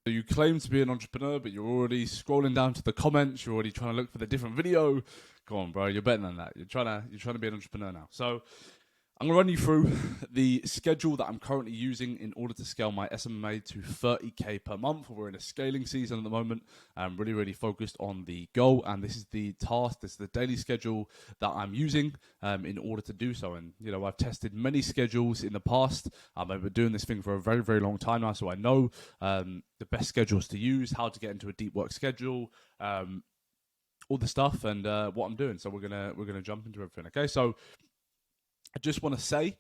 You claim to be an entrepreneur, but you're already scrolling down to the comments. You're already trying to look for the different video. Come on, bro. You're better than that. You're trying to be an entrepreneur now. So I'm gonna run you through the schedule that I'm currently using in order to scale my SMMA to 30k per month. We're in a scaling season at the moment. I'm really focused on the goal, and this is the task. This is the daily schedule that I'm using in order to do so. And I've tested many schedules in the past. I've been doing this thing for a very long time now, so I know the best schedules to use, how to get into a deep work schedule. All the stuff and what I'm doing. So we're gonna jump into everything. Okay, so I just want to say,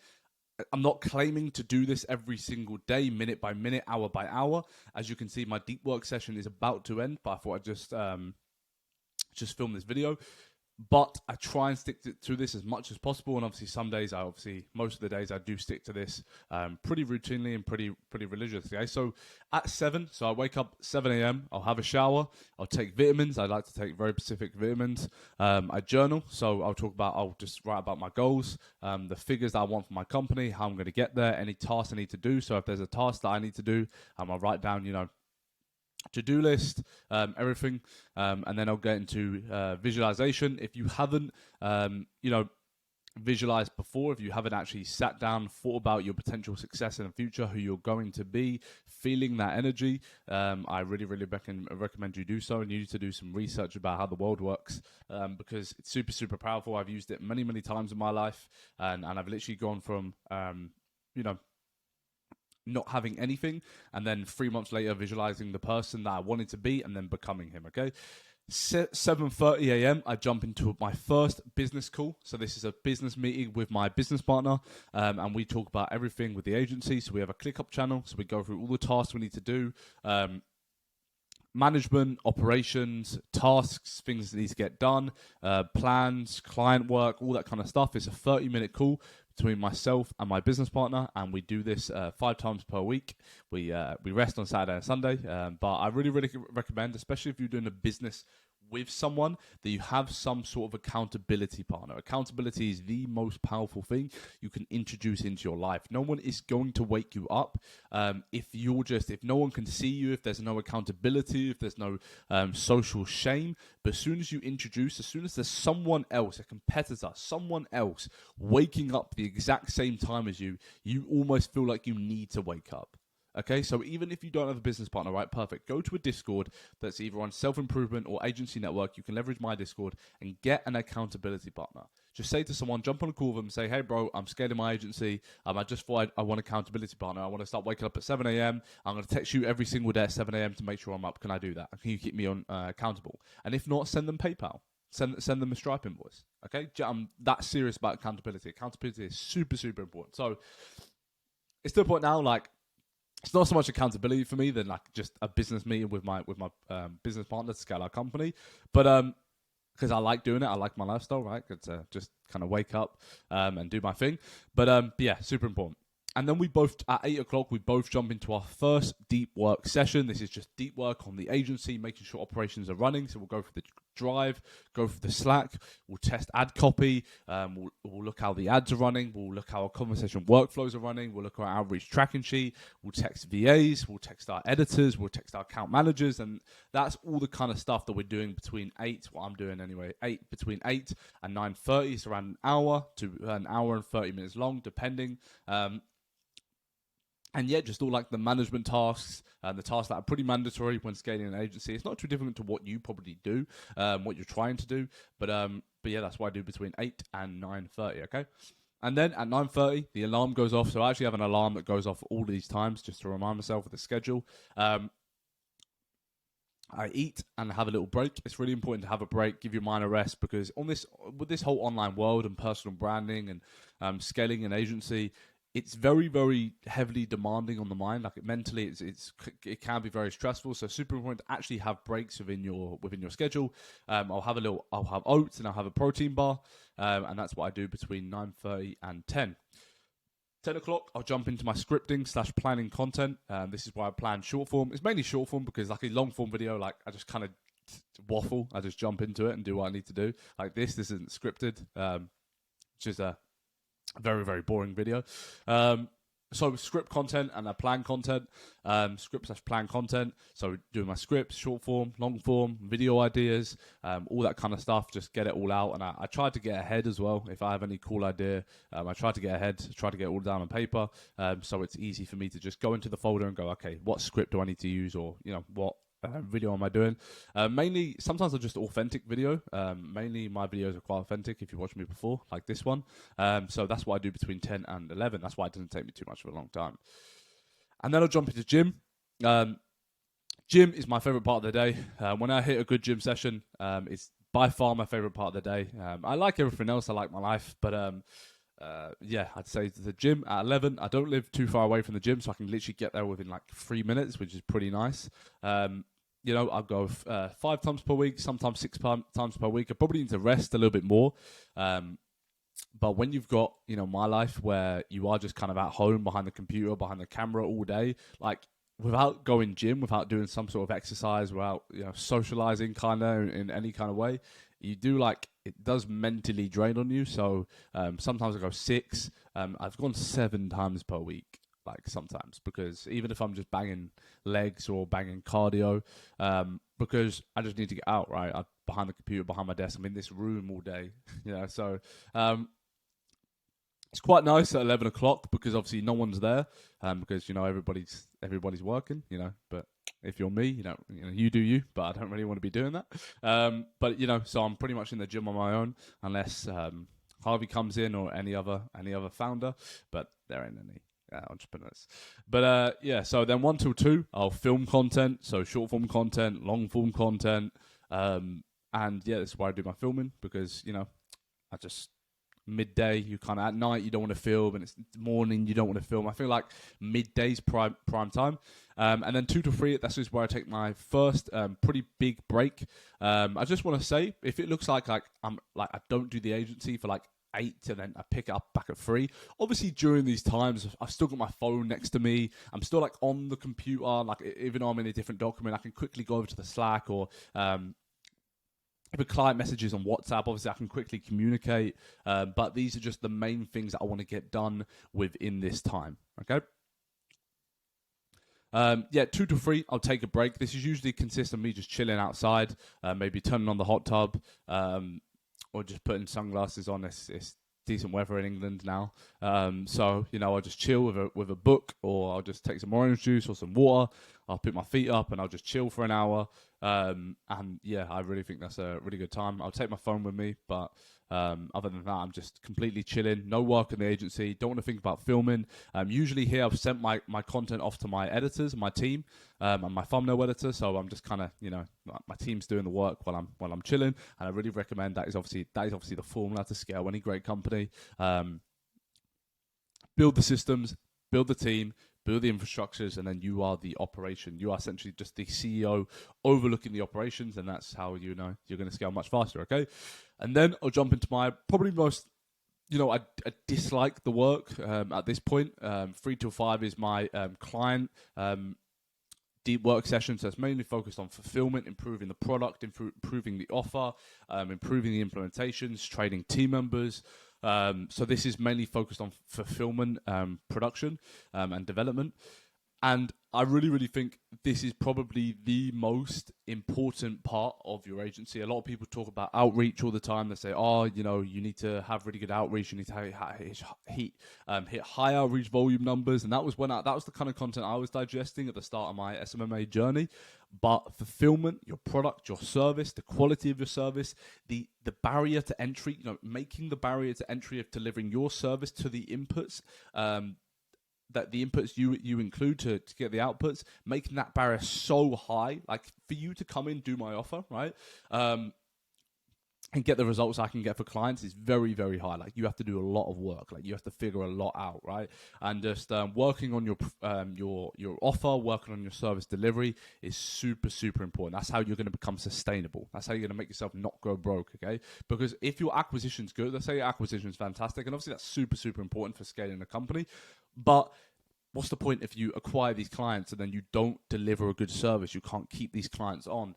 I'm not claiming to do this every single day, minute by minute, hour by hour. As you can see, my deep work session is about to end, but I thought I'd just film this video. But I try and stick to this as much as possible, and obviously some days, most of the days I do stick to this pretty routinely and pretty religiously. Okay? So at 7, so I wake up 7 a.m. I'll have a shower. I'll take vitamins. I like to take very specific vitamins. I journal, so I'll just write about my goals, the figures that I want for my company, how I'm going to get there, any tasks I need to do. So if there's a task that I need to do, I'll write down, to-do list, everything, and then I'll get into visualization. If you haven't, visualized before, if you haven't actually sat down, thought about your potential success in the future, who you're going to be, feeling that energy, I really recommend you do so, and you need to do some research about how the world works, because it's super powerful. I've used it many times in my life, and I've literally gone from, not having anything, and then 3 months later visualizing the person that I wanted to be and then becoming him. Okay, 7:30 a.m. I jump into my first business call. So this is a business meeting with my business partner, and we talk about everything with the agency. So we have a ClickUp channel, so we go through all the tasks we need to do, management, operations, tasks, things that need to get done, plans, client work, all that kind of stuff. It's a 30-minute call between myself and my business partner, and we do this 5 times per week. We rest on Saturday and Sunday, but I really recommend, especially if you're doing a business with someone, that you have some sort of accountability partner. Accountability is the most powerful thing you can introduce into your life. No one is going to wake you up if no one can see you, if there's no accountability, if there's no social shame. But as soon as there's someone else, a competitor, someone else waking up the exact same time as you, you almost feel like you need to wake up. Okay, so even if you don't have a business partner, right, perfect. Go to a Discord that's either on Self-Improvement or Agency Network. You can leverage my Discord and get an accountability partner. Just say to someone, jump on a call with them, say, hey, bro, I'm scaling my agency. I just thought I want an accountability partner. I want to start waking up at 7 a.m. I'm going to text you every single day at 7 a.m. to make sure I'm up. Can I do that? Can you keep me on accountable? And if not, send them PayPal. Send them a Stripe invoice. Okay, I'm that serious about accountability. Accountability is super important. So it's to the point now, like, it's not so much accountability for me than like just a business meeting with my business partner to scale our company, but because I like doing it, I like my lifestyle, right? It's just kind of wake up and do my thing, but yeah, super important. And then we both, at 8 o'clock, we both jump into our first deep work session. This is just deep work on the agency, making sure operations are running. So we'll go for the drive, go for the Slack. We'll test ad copy. We'll look how the ads are running. We'll look how our conversation workflows are running. We'll look at our outreach tracking sheet. We'll text VAs. We'll text our editors. We'll text our account managers. And that's all the kind of stuff that we're doing between 8, what I'm doing anyway, between 8 and 9:30. It's around an hour to an hour and 30 minutes long, depending. And yeah, just all like the management tasks and the tasks that are pretty mandatory when scaling an agency. It's not too different to what you probably do, what you're trying to do. But yeah, that's what I do between 8 and 9:30, okay? And then at 9:30, the alarm goes off. So I actually have an alarm that goes off all these times just to remind myself of the schedule. I eat and have a little break. It's really important to have a break, give your mind a rest, because with this whole online world and personal branding and scaling an agency, it's very heavily demanding on the mind. Like mentally, it can be very stressful. So super important to actually have breaks within your schedule. I'll have oats and I'll have a protein bar, and that's what I do between 9:30 and 10. 10 o'clock, I'll jump into my scripting / planning content. This is why I plan short form. It's mainly short form because like a long form video, like I just kind of waffle. I just jump into it and do what I need to do. Like this isn't scripted, which is a very boring video. So script content and plan content, script/plan content. So doing my scripts, short form, long form, video ideas, all that kind of stuff. Just get it all out. And I try to get ahead as well. If I have any cool idea, I try to get ahead, try to get it all down on paper. So it's easy for me to just go into the folder and go, okay, what script do I need to use, or what video am I doing? Mainly, sometimes they're just authentic video. Mainly, my videos are quite authentic. If you watched me before, like this one, so that's what I do between 10 and 11. That's why it doesn't take me too much of a long time. And then I'll jump into gym. Gym is my favorite part of the day. When I hit a good gym session, it's by far my favorite part of the day. I like everything else. I like my life, but yeah, I'd say the gym at 11. I don't live too far away from the gym, so I can literally get there within like 3 minutes, which is pretty nice. I'll go 5 times per week, sometimes 6 times per week. I probably need to rest a little bit more. But when you've got, my life where you are just kind of at home behind the computer, behind the camera all day, like without going gym, without doing some sort of exercise, without, socializing kind of in any kind of way, you do it does mentally drain on you. So sometimes I go 6. I've gone 7 times per week. Sometimes, because even if I'm just banging legs or banging cardio, because I just need to get out, right? I'm behind the computer, behind my desk. I'm in this room all day, so it's quite nice at 11 o'clock because obviously no one's there, because, everybody's working, but if you're me, you do you, but I don't really want to be doing that. But, so I'm pretty much in the gym on my own, unless Harvey comes in or any other founder, but there ain't any entrepreneurs. But so then 1 till 2 I'll film content, so short form content, long form content, and this is where I do my filming, because I just midday, you kind of at night you don't want to film, and it's morning you don't want to film. I feel like midday's prime time, and then 2 to 3 that's just where I take my first pretty big break. I just want to say, if it looks like I don't do the agency for 8 and then I pick it up back at 3. Obviously, during these times, I've still got my phone next to me. I'm still on the computer. Even though I'm in a different document, I can quickly go over to the Slack, or if a client messages on WhatsApp, obviously I can quickly communicate. But these are just the main things that I want to get done within this time. Okay. 2 to 3, I'll take a break. This is usually consists of me just chilling outside, maybe turning on the hot tub, or just putting sunglasses on. It's decent weather in England now, so I'll just chill with a book, or I'll just take some orange juice or some water. I'll put my feet up and I'll just chill for an hour. And I really think that's a really good time. I'll take my phone with me, but other than that, I'm just completely chilling. No work in the agency. Don't want to think about filming. Usually here, I've sent my content off to my editors, my team, and my thumbnail editor. So I'm just kind of, my team's doing the work while I'm chilling. And I really recommend that is obviously the formula to scale any great company. Build the systems, build the team, build the infrastructures, and then you are the operation. You are essentially just the CEO overlooking the operations, and that's how you're going to scale much faster, okay? And then I'll jump into my probably most, I dislike the work at this point. 3 till 5 is my client deep work session, so it's mainly focused on fulfillment, improving the product, improving the offer, improving the implementations, training team members. So this is mainly focused on fulfillment, production, and development. And I really, really think this is probably the most important part of your agency. A lot of people talk about outreach all the time. They say, you need to have really good outreach. You need to hit high outreach volume numbers. And that was the kind of content I was digesting at the start of my SMMA journey. But fulfillment, your product, your service, the quality of your service, the barrier to entry, making the barrier to entry of delivering your service to the inputs, that the inputs you include to get the outputs, making that barrier so high, for you to come in, do my offer, right? And get the results I can get for clients is very, very high. You have to do a lot of work. You have to figure a lot out, right? And just working on your offer, working on your service delivery is super, super important. That's how you're going to become sustainable. That's how you're going to make yourself not go broke, okay? Because if your acquisition's good, let's say your acquisition's fantastic, and obviously that's super, super important for scaling a company, but what's the point if you acquire these clients and then you don't deliver a good service? You can't keep these clients on.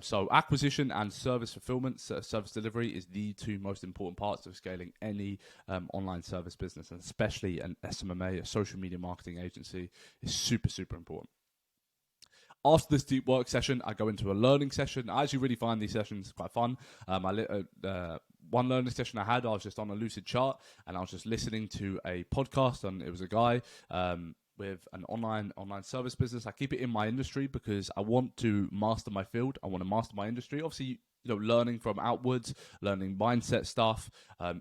So acquisition and service fulfillment, service delivery is the two most important parts of scaling any online service business, and especially an SMMA, a social media marketing agency, is super, super important. After this deep work session, I go into a learning session. I actually really find these sessions quite fun. One learning session I had, I was just on a lucid chart and I was just listening to a podcast, and it was a guy with an online service business. I keep it in my industry because I want to master my field. I want to master my industry. Obviously, learning from outwards, learning mindset stuff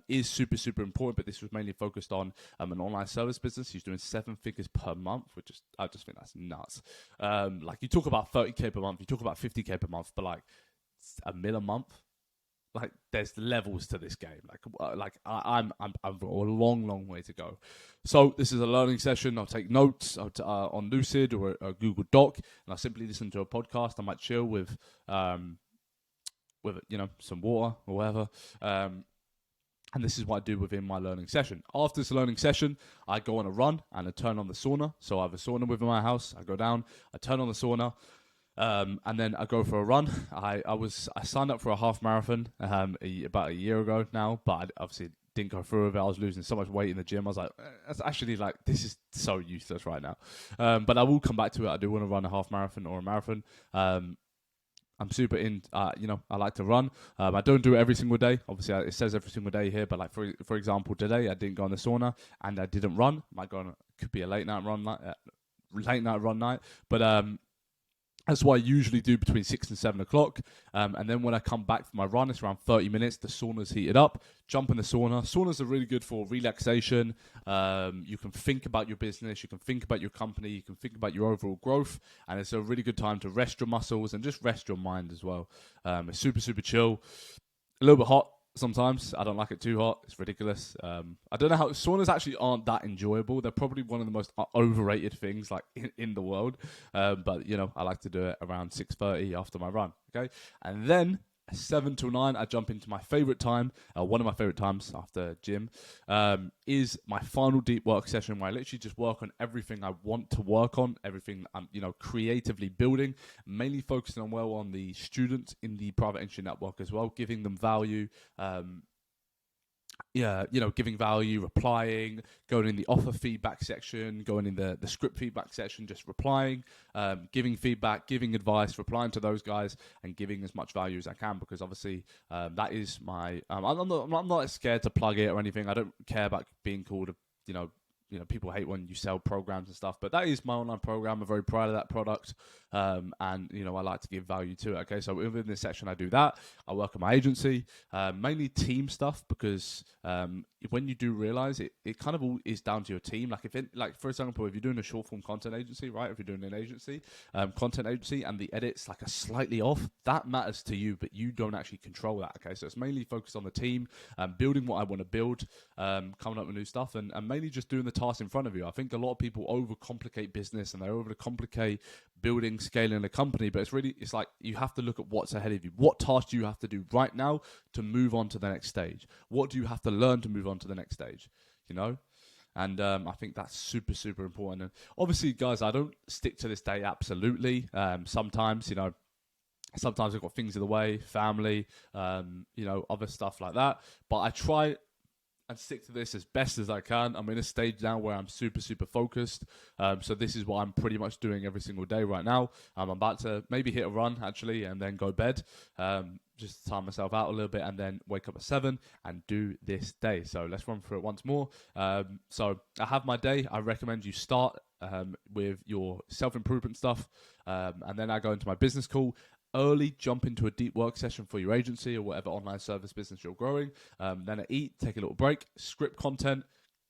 is super, super important. But this was mainly focused on an online service business. He's doing 7 figures per month, which is, I just think that's nuts. Like, you talk about 30K per month, you talk about 50K per month, but like $1 million a month. Like, there's levels to this game. I'm a long way to go. So this is a learning session. I'll take notes on Lucid or a Google Doc, and I simply listen to a podcast. I might chill with some water or whatever. And this is what I do within my learning session. After this learning session, I go on a run and I turn on the sauna. So I have a sauna within my house. I go down, I turn on the sauna. And then I go for a run. I signed up for a half marathon about a year ago now, but I obviously didn't go through with it. I was losing so much weight in the gym. I was like, that's actually like, this is so useless right now. But I will come back to it. I do want to run a half marathon or a marathon. I'm super I like to run. I don't do it every single day. Obviously, it says every single day here, but like for example, today I didn't go in the sauna and I didn't run. Could be a late night run night, but that's what I usually do between 6 and 7 o'clock. And then when I come back from my run, it's around 30 minutes. The sauna's heated up. Jump in the sauna. Saunas are really good for relaxation. You can think about your business. You can think about your company. You can think about your overall growth. And it's a really good time to rest your muscles and just rest your mind as well. It's super, super chill. A little bit hot sometimes. I don't like it too hot. It's ridiculous. I don't know how saunas actually aren't that enjoyable. They're probably one of the most overrated things like in the world. But I like to do it around 6:30 after my run. Okay, and then 7 till 9, I jump into my favorite time. One of my favorite times after gym is my final deep work session, where I literally just work on everything I want to work on, everything I'm creatively building, mainly focusing on the students in the private entry network as well, giving them value. Giving value, replying, going in the offer feedback section, going in the script feedback section, just replying, giving feedback, giving advice, replying to those guys, and giving as much value as I can, because obviously that is my. I'm not scared to plug it or anything. I don't care about being called people hate when you sell programs and stuff, but that is my online program. I'm very proud of that product, and I like to give value to it. Okay, so within this section, I do that. I work at my agency, mainly team stuff, because when you do realize it kind of all is down to your team. For example, if you're doing a short form content agency, right? If you're doing an agency, content agency, and the edits are slightly off, that matters to you, but you don't actually control that. Okay, so it's mainly focused on the team, building what I want to build, coming up with new stuff, and mainly just doing the tasks in front of you. I think a lot of people overcomplicate business and they overcomplicate building, scaling a company, but it's like you have to look at what's ahead of you. What tasks do you have to do right now to move on to the next stage? What do you have to learn to move on to the next stage? And I think that's super, super important. And obviously, guys, I don't stick to this day absolutely. Sometimes I've got things in the way, family, other stuff like that. But I try and stick to this as best as I can. I'm in a stage now where I'm super, super focused. So this is what I'm pretty much doing every single day right now. I'm about to maybe hit a run, actually, and then go bed. Just to time myself out a little bit and then wake up at 7 and do this day. So let's run through it once more. So I have my day. I recommend you start with your self-improvement stuff. And then I go into my business call. Early, jump into a deep work session for your agency or whatever online service business you're growing. Then I eat, take a little break, script content,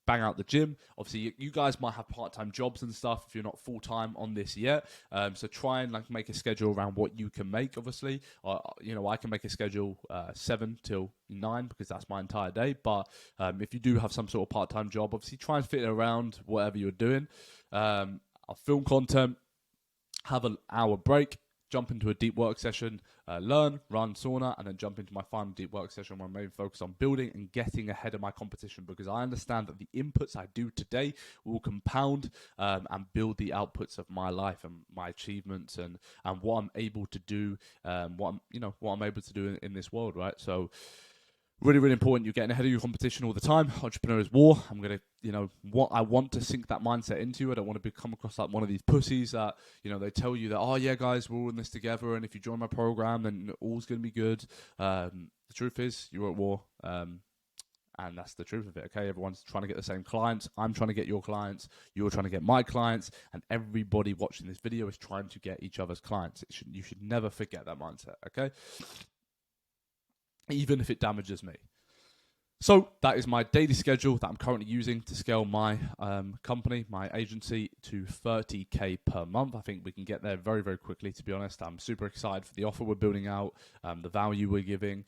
bang out the gym. Obviously, you guys might have part-time jobs and stuff if you're not full-time on this yet. So try and make a schedule around what you can make, obviously. I can make a schedule 7 till 9 because that's my entire day. But if you do have some sort of part-time job, obviously try and fit it around whatever you're doing. I'll film content, have an hour break, jump into a deep work session, learn, run, sauna, and then jump into my final deep work session where I'm mainly focused on building and getting ahead of my competition, because I understand that the inputs I do today will compound and build the outputs of my life and my achievements and what I'm able to do, what I'm able to do in this world, right? So really, really important. You're getting ahead of your competition all the time. Entrepreneur is war. I'm going to, what I want to sink that mindset into. I don't want to come across like one of these pussies that, they tell you that, oh yeah, guys, we're all in this together. And if you join my program, then all's going to be good. The truth is you're at war. And that's the truth of it, okay? Everyone's trying to get the same clients. I'm trying to get your clients. You're trying to get my clients. And everybody watching this video is trying to get each other's clients. You should never forget that mindset, okay? Even if it damages me. So that is my daily schedule that I'm currently using to scale my company, my agency, to 30K per month. I think we can get there very, very quickly, to be honest. I'm super excited for the offer we're building out, the value we're giving,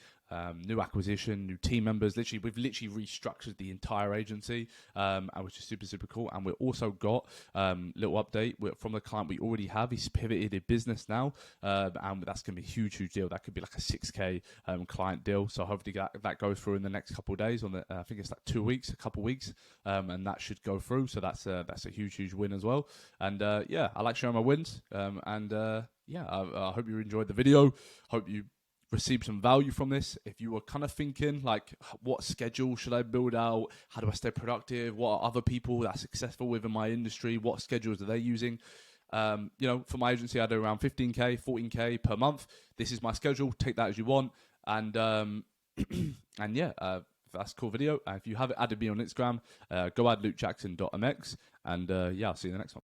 new acquisition, new team members. We've literally restructured the entire agency, which is super, super cool. And we've also got little update from the client we already have. He's pivoted in business now, and that's going to be a huge, huge deal. That could be like a 6K client deal. So hopefully that goes through in the next couple of days. I think it's like 2 weeks, a couple of weeks, and that should go through. So that's a huge, huge win as well. And I like sharing my wins. I hope you enjoyed the video. Hope you receive some value from this. If you were kind of thinking like, what schedule should I build out? How do I stay productive? What are other people that are successful within my industry? What schedules are they using? For my agency, I do around 15K, 14K per month. This is my schedule. Take that as you want. And that's a cool video. If you haven't added me on Instagram, go add lukejackson.mx. And I'll see you in the next one.